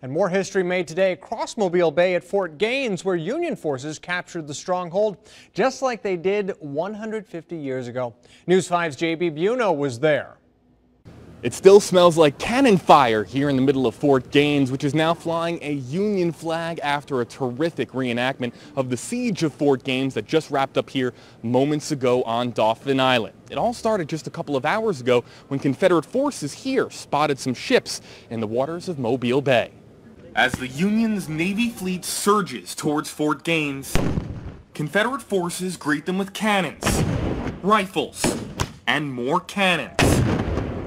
And more history made today across Mobile Bay at Fort Gaines, where Union forces captured the stronghold, just like they did 150 years ago. News 5's J.B. Buno was there. It still smells like cannon fire here in the middle of Fort Gaines, which is now flying a Union flag after a terrific reenactment of the siege of Fort Gaines that just wrapped up here moments ago on Dauphin Island. It all started just a couple of hours ago when Confederate forces here spotted some ships in the waters of Mobile Bay. As the Union's Navy fleet surges towards Fort Gaines, Confederate forces greet them with cannons, rifles, and more cannons.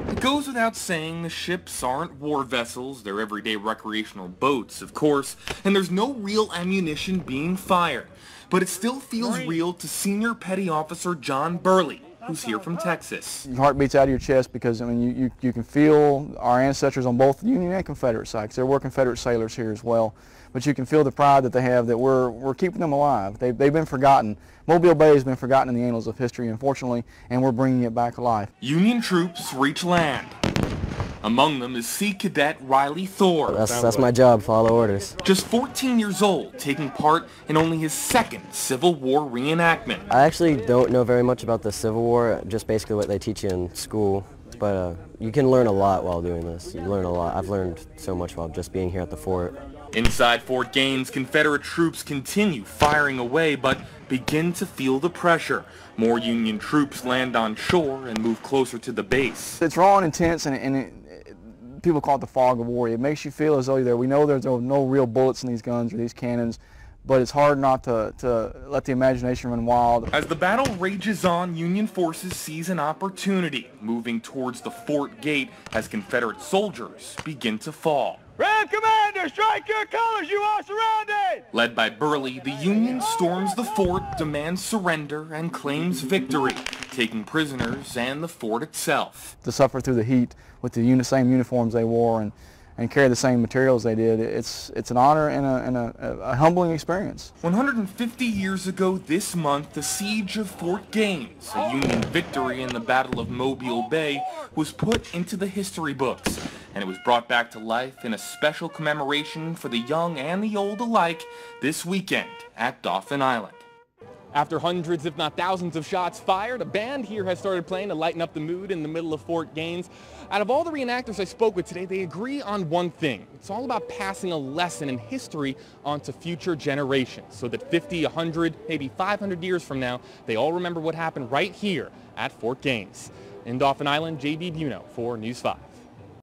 It goes without saying the ships aren't war vessels, they're everyday recreational boats, of course, and there's no real ammunition being fired. But it still feels real to Senior Petty Officer John Burleigh, who's here from Texas. Your heart beats out of your chest because, I mean, you can feel our ancestors on both the Union and Confederate sides. There were Confederate sailors here as well. But you can feel the pride that they have, that we're keeping them alive. They've been forgotten. Mobile Bay has been forgotten in the annals of history, unfortunately, and we're bringing it back alive. Union troops reach land. Among them is Sea Cadet Riley Thore. That's my job, follow orders. Just 14 years old, taking part in only his second Civil War reenactment. I actually don't know very much about the Civil War, just basically what they teach you in school. But you can learn a lot while doing this. You learn a lot. I've learned so much while just being here at the fort. Inside Fort Gaines, Confederate troops continue firing away, but begin to feel the pressure. More Union troops land on shore and move closer to the base. It's raw and intense, and people call it the fog of war. It makes you feel as though you're there. We know there's no real bullets in these guns or these cannons, but it's hard not to let the imagination run wild. As the battle rages on, Union forces seize an opportunity, moving towards the fort gate as Confederate soldiers begin to fall. Red Commander, strike your colors, you are surrounded! Led by Burleigh, the Union storms the fort, demands surrender, and claims victory, taking prisoners and the fort itself. To suffer through the heat with the same uniforms they wore and carry the same materials they did, it's an honor and a humbling experience. 150 years ago this month, the siege of Fort Gaines, a Union victory in the Battle of Mobile Bay, was put into the history books, and it was brought back to life in a special commemoration for the young and the old alike this weekend at Dauphin Island. After hundreds, if not thousands of shots fired, a band here has started playing to lighten up the mood in the middle of Fort Gaines. Out of all the reenactors I spoke with today, they agree on one thing. It's all about passing a lesson in history onto future generations so that 50, 100, maybe 500 years from now, they all remember what happened right here at Fort Gaines. In Dauphin Island, J.B. Buno for News 5.